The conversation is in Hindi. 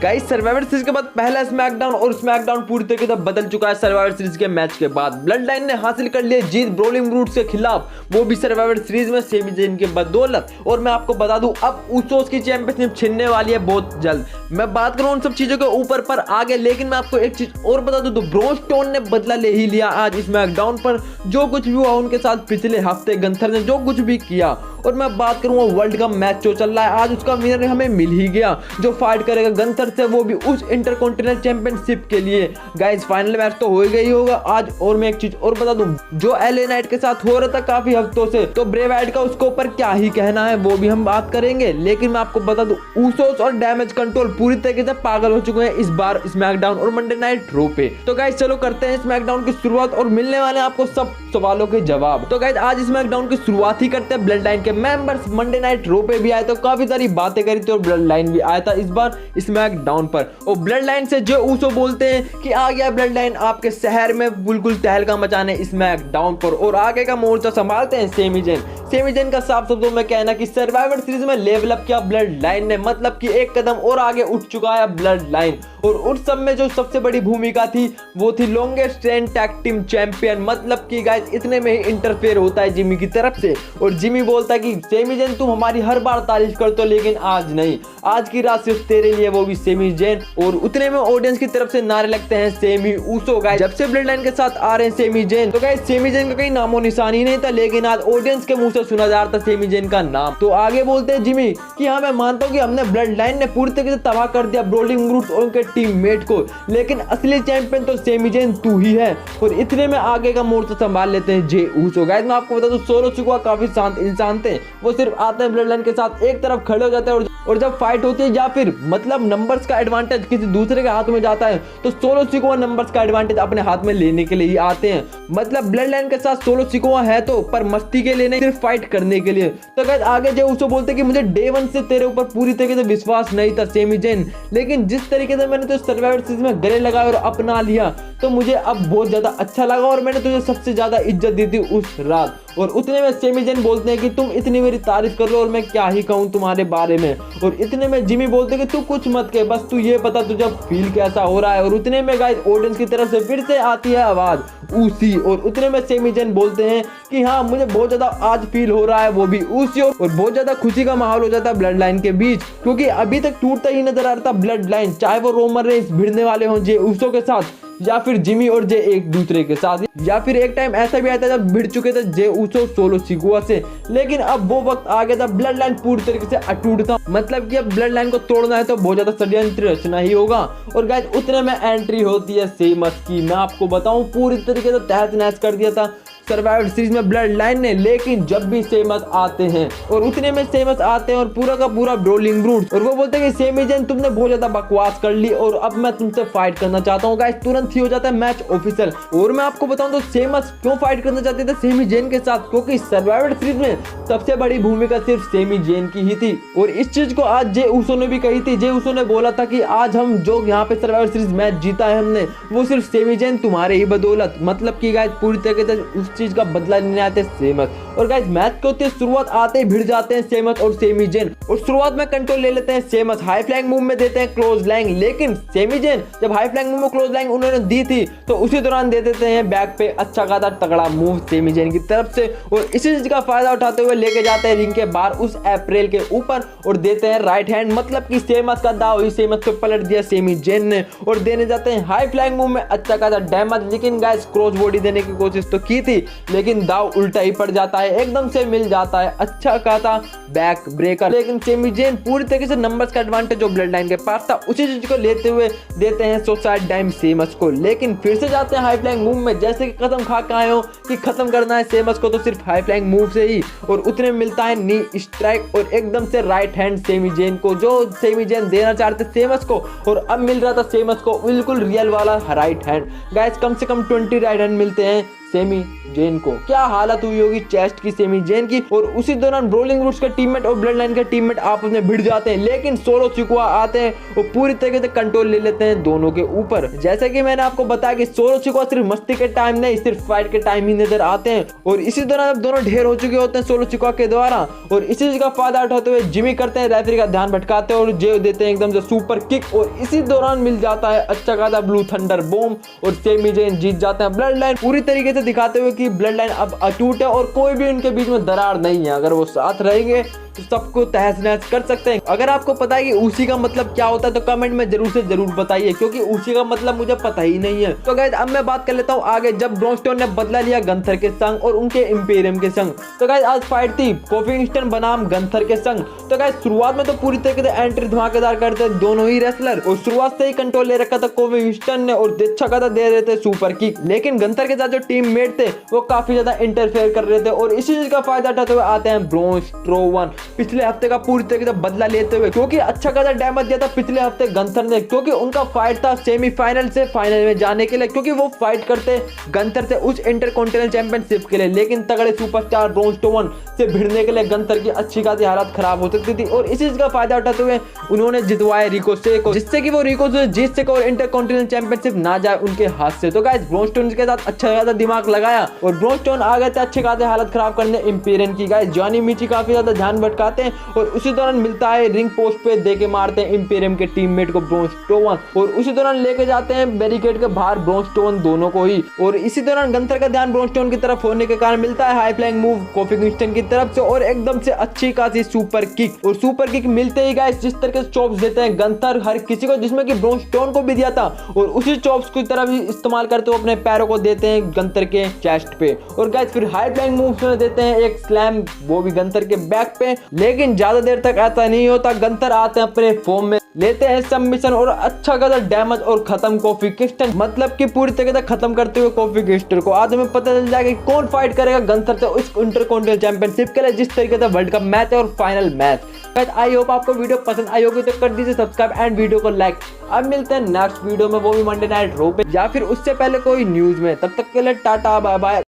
गाइस सर्वाइवर सीरीज के बाद पहला स्मैकडाउन और स्मैकडाउन पूरी तरीके से बदल चुका है। सर्वाइवर सीरीज के मैच के बाद ब्लड लाइन ने हासिल कर लिया जीत ब्रॉलिंग ब्रूट्स के खिलाफ, वो भी सर्वाइवर सीरीज में सेमी जेन के बदौलत। और मैं आपको बता दूं अब उस की चैंपियनशिप छिनने वाली है बहुत जल्द। मैं बात करूं उन सब चीजों के ऊपर पर आगे, लेकिन मैं आपको एक चीज और बता दूं तो ब्रॉन स्टोन ने बदला ले ही लिया आज स्मैकडाउन पर। जो कुछ भी हुआ उनके साथ पिछले हफ्ते गंथर ने जो कुछ भी किया, और मैं बात करूंगा वर्ल्ड कप मैच जो चल रहा है आज उसका विनर हमें मिल ही गया। जो फाइट करेगा गंथर से वो भी उस इंटरकॉन्टिनेंटल चैंपियनशिप के लिए। गाइस फाइनल मैच तो हो ही गई होगा आज। और मैं एक चीज और बता दूं जो एलए नाइट के साथ हो रहा था काफी हफ्तों से, तो ब्रे वाइट का उसके ऊपर क्या ही कहना है वो भी हम बात करेंगे। लेकिन मैं आपको बता दूं ऊसोस और डैमेज कंट्रोल पूरी तरीके से पागल हो चुके हैं इस बार स्मैकडाउन और मंडे नाइट रो पे। तो गाइस चलो करते हैं स्मैकडाउन की शुरुआत और मिलने वाले आपको सब सवालों के जवाब। तो गाइस आज स्मैकडाउन की शुरुआत ही करते हैं ब्लड लाइन के मेंबर्स मंडे नाइट रो पे भी आए तो काफी सारी बातें करी थी, और ब्लड लाइन भी आया था इस बार स्मैकडाउन पर। और ब्लड लाइन से जो ऊसो बोलते हैं कि आ गया ब्लड लाइन आपके शहर में बिल्कुल तहलका मचाने स्मैकडाउन पर, और आगे का मोर्चा संभालते हैं सेमी जेन। सेमी जेन का साफ शब्दों में कहना कि सर्वाइवर सीरीज में लेवल अप किया ब्लड लाइन ने, मतलब कि एक कदम और आगे उठ चुका है ब्लड लाइन। और उस सब में जो सबसे बड़ी भूमिका थी वो थी longest rain tag team champion, मतलब कि गाइस इतने में ही इंटरफेयर होता है जिमी की तरफ से, और जिमी बोलता है कि सेमी जेन तुम हमारी हर बार तारीफ करते हो लेकिन आज नहीं, आज की रात सिर्फ तेरे लिए, वो भी सेमी जेन। और उतने में ऑडियंस की तरफ से नारे लगते हैं सेमी ऊसो। गाइस जब से ब्लड लाइन के साथ आ रहे हैं सेमी जेन, तो गाइस सेमी जेन का कहीं नामो निशान ही नहीं था, लेकिन आज ऑडियंस के मुंह से सुना जा रहा था सेमी जेन का नाम। तो आगे बोलते हैं जिमी कि हाँ मैं मानता हूँ कि हमने ब्लड लाइन ने पूरी तरीके से तबाह कर दिया ब्रॉलिंग ब्रूट्स और उनके टीममेट को, लेकिन असली चैंपियन तो सेमी जेन तू ही है। और इतने में आगे का मोर्चा संभाल लेते हैं जे ऊसो। गाइस मैं आपको बता दूं सोलो सिकुआ काफी शांत इंसान थे, वो सिर्फ आते हैं ब्लड लाइन के साथ एक तरफ खड़े हो जाते हैं, और जब फाइट होती है या फिर मतलब नंबर्स का एडवांटेज किसी दूसरे के हाथ में जाता है तो सोलो सिकुआ नंबर्स का एडवांटेज अपने हाथ में लेने के लिए ही आते हैं। मतलब ब्लड लाइन के साथ सोलो सिकुआ है तो पर मस्ती के लिए नहीं, सिर्फ फाइट करने के लिए। तो गाइस आगे जे ऊसो बोलते कि मुझे डे वन से तेरे ऊपर पूरी तरीके से विश्वास नहीं था सेमी जेन, लेकिन जिस तरीके से मैंने तो सर्वाइवर सीरीज में गले लगाया और अपना लिया तो मुझे अब बहुत ज्यादा अच्छा लगा, और मैंने तुझे सबसे ज्यादा इज्जत दी थी उस रात। और उतने में सेमी जेन बोलते हैं कि तुम इतनी मेरी तारीफ कर लो और मैं क्या ही कहूँ तुम्हारे बारे में। और इतने में जिमी बोलते हैं कि तू कुछ मत कह, बस तू ये पता तुझे फील कैसा हो रहा है। और उतने में गाइस ऑडियंस की तरफ से फिर से आती है आवाज ऊसी, और उतने में सेमी जेन बोलते हैं कि हाँ मुझे बहुत ज्यादा आज फील हो रहा है, वो भी ऊसी। और बहुत ज्यादा खुशी का माहौल हो जाता है ब्लड लाइन के बीच, क्योंकि अभी तक टूटता ही नजर आ रहा था ब्लड लाइन, चाहे वो रोमन रेंस भिड़ने वाले हों जे ऊसो के साथ, या फिर जिमी और जे एक दूसरे के साथ, या फिर एक टाइम ऐसा भी आया था जब भिड़ चुके थे जे ऊसो सोलो सिकुआ से। लेकिन अब वो वक्त आ गया था ब्लड लाइन पूरी तरीके से अटूट था, मतलब कि अब ब्लड लाइन को तोड़ना है तो बहुत ज्यादा षड्यंत्र रचना ही होगा। और गाइस उतने में एंट्री होती है सेमस की। मैं आपको बताऊं पूरी तरीके से तहस नहस कर दिया था सर्वाइवर सीरीज में ब्लड लाइन ने, लेकिन जब भी सेमस आते हैं, और उतने में सेमस आते हैं और पूरा का पूरा ब्रॉलिंग ब्रूट्स, और वो बोलते हैं कि सेमी जेन तुमने बहुत ज्यादा बकवास कर ली और अब मैं तुमसे फाइट करना चाहता हूँ। गाइस तुरंत ही हो जाता है मैच ऑफिशियल। और मैं आपको बताऊं तो सेमस क्यों फाइट करना चाहते थे सेमी जेन के साथ, क्योंकि सर्वाइवर सीरीज में सबसे बड़ी भूमिका सिर्फ सेमी जेन की ही थी। और इस चीज को आज जे ऊसो ने भी कही थी। जे ऊसो ने बोला था कि आज हम जो यहाँ पे सर्वाइवर सीरीज मैच जीता है हमने, वो सिर्फ सेमी जेन तुम्हारे ही बदौलत, मतलब कि गाइस पूरी तरीके से चीज का बदला लेने आते हैं सेमस। और गाइस मैच को होती है शुरुआत, आते ही भिड़ जाते हैं सेमस और सेमी जेन, और शुरुआत में कंट्रोल ले लेते हैं सेमस, हाई फ्लैंग मूव में देते हैं क्लोज लैंग। लेकिन सेमी जेन जब हाई फ्लैंग मूव में क्लोज लैंग उन्होंने दी थी तो उसी दौरान दे देते हैं बैक पे अच्छा खासा तगड़ा मूव सेमी जेन की तरफ से, और इसी चीज का फायदा उठाते हुए लेके जाते हैं रिंग के बाहर उस अप्रैल के ऊपर और देते हैं राइट हैंड, मतलब कि सेमस का दाव ही सेमस पे पलट दिया सेमी जेन ने, और देने जाते हैं हाई फ्लैंग मूव में अच्छा खासा डैमेज। लेकिन गाइस क्रॉस बॉडी देने की कोशिश तो की थी, लेकिन दाव उल्टा ही पड़ जाता है, एकदम से मिल जाता है अच्छा खासा बैक ब्रेकर। लेकिन सेमी जेन पूरी तरीके से नंबर्स का एडवांटेज जो ब्लड लाइन के पास था उसी चीज को लेते हुए देते हैं सुसाइड डाइम सेमस को। लेकिन फिर से जाते हैं हाई फ्लैंग मूव में, जैसे कि कसम खा के आए हो कि खत्म करना है सेमस को तो सिर्फ हाई फ्लैंग मूव से ही, और उतने में मिलता है नी स्ट्राइक और एकदम से राइट हैंड सेमी जेन को, जो सेमी जेन देना चाहते सेमस को, और अब मिल रहा था सेमस को बिल्कुल रियल वाला राइट हैंड। गाइस कम से कम 20 राइट हैंड मिलते हैं सेमी जेन को। क्या हालत हुई होगी चेस्ट की सेमी जेन की। और उसी दौरान ब्रोलिंग रूट्स का टीममेट और ब्लड लाइन का टीममेट आपस में भिड़ जाते हैं, लेकिन सोलो सिकुआ आते हैं और पूरी तरीके से कंट्रोल ले लेते हैं दोनों के ऊपर। जैसे कि मैंने आपको बताया कि सोलो सिकुआ सिर्फ मस्ती के टाइम नहीं, सिर्फ फाइट के टाइम ही नजर आते हैं। और इसी दौरान अब दोनों ढेर हो चुके होते हैं सोलो सिकुआ के द्वारा, और इसी चीज का फायदा उठाते हुए जिमी करते हैं रेफरी का ध्यान भटकाते हैं और जे देते हैं एकदम से सुपर किक। और इसी दौरान मिल जाता है अच्छा खासा ब्लू थंडर बॉम्ब और सेमी जेन जीत जाते हैं। ब्लड लाइन पूरी तरीके से दिखाते हुए कि ब्लड लाइन अब अटूट है और कोई भी उनके बीच में दरार नहीं है। अगर वो साथ रहेंगे तो सबको तहस नहस कर सकते हैं। अगर आपको पता है कि उसी का मतलब क्या होता है तो कमेंट में जरूर से जरूर बताइए, क्योंकि उसी का मतलब मुझे पता ही नहीं है। तो गाइस अब मैं बात कर लेता हूँ आगे, जब ब्रॉन स्टोन ने बदला लिया गंथर के संग और उनके इंपेरियम के संग। तो गाइस आज फाइट थी कोफी किंगस्टन बनाम गंथर के संग। तो गाइस शुरुआत में तो पूरी तरीके से एंट्री धमाकेदार करते दोनों ही रेसलर, और शुरुआत से ही कंट्रोल ले रखा था कोफी किंगस्टन ने और अच्छा खासा दे रहे थे सुपर किक। लेकिन गंथर के साथ जो टीम मेट थे वो काफी ज्यादा इंटरफेयर कर रहे थे, और इसी चीज का फायदा उठाते हुए आते हैं ब्रॉन स्ट्रोवन पिछले हफ्ते का पूरी तरीके से बदला लेते हुए, क्योंकि अच्छा खासा डैमेज दिया था पिछले हफ्ते गंथर ने, क्योंकि उनका फाइट था सेमीफाइनल से फाइनल में जाने के लिए, क्योंकि वो फाइट करते गंथर से उस इंटरकॉन्टिनेंटल चैंपियनशिप के लिए। लेकिन तगड़े सुपरस्टार ब्रॉन स्ट्रोवन से भिड़ने के लिए गंथर की अच्छी खासी हालत खराब हो सकती थी, और इसी चीज का फायदा उठाते हुए उन्होंने जितवाया रिकोशे को, जिससे कि वो रिकोशे जीत सके और इंटरकॉन्टिनेंटल चैंपियनशिप ना जाए उनके हाथ से। तो गाइस ब्रॉन स्ट्रोवन के साथ अच्छा खासा दिमाग लगाया और ब्रॉन स्ट्रोवन आ गए थे अच्छे खासे हालत खराब करने इंपेरियन की। गाइस जॉनी मीची काफी ज्यादा ध्यान भटकाते हैं और उसी दौरान मिलता है रिंग पोस्ट पे देके मारते हैं इंपेरियम के टीममेट को ब्रॉन स्ट्रोवन, और उसी दौरान लेके जाते हैं बैरिकेड के बाहर ब्रॉन स्ट्रोवन दोनों को ही। और इसी दौरान गंथर का ध्यान ब्रॉन स्ट्रोवन की तरफ होने के कारण मिलता है high flying move coffee Kingston की तरफ से और एकदम से अच्छी खासी सुपर किक। और सुपर किक मिलते ही गाइस जिस तरह से चॉप्स देते हैं गंथर हर किसी को, जिसमें कि ब्रॉन स्ट्रोवन को भी दिया था, और उसी चॉप्स की तरह भी इस्तेमाल करते हुए अपने पैरों को देते हैं गंथर के चेस्ट पे। और गाइस फिर हाई फ्लाइंग मूव्स में देते हैं एक स्लैम, वो भी गंथर के बैक पे। लेकिन ज्यादा देर तक ऐसा नहीं होता, गंथर आते हैं अपने फॉर्म में, लेते हैं सबमिशन और अच्छा खासा डैमेज और खत्म कोफी किंगस्टन, मतलब कि पूरी तरह से खत्म करते हुए कोफी किंगस्टन को। आज हमें पता चल जाएगा कि कौन फाइट करेगा गंथर से उस इंटरकॉन्टिनेंटल चैंपियनशिप के लिए, जिस तरीके से वर्ल्ड कप मैच है और फाइनल मैच। आई होप आपको वीडियो पसंद आई होगी, तो कर दीजिए सब्सक्राइब एंड वीडियो को लाइक। अब मिलते हैं नेक्स्ट वीडियो में, वो भी मंडे नाइट रो पे या फिर उससे पहले कोई न्यूज में। तब तक के लिए टाटा बाय बाय।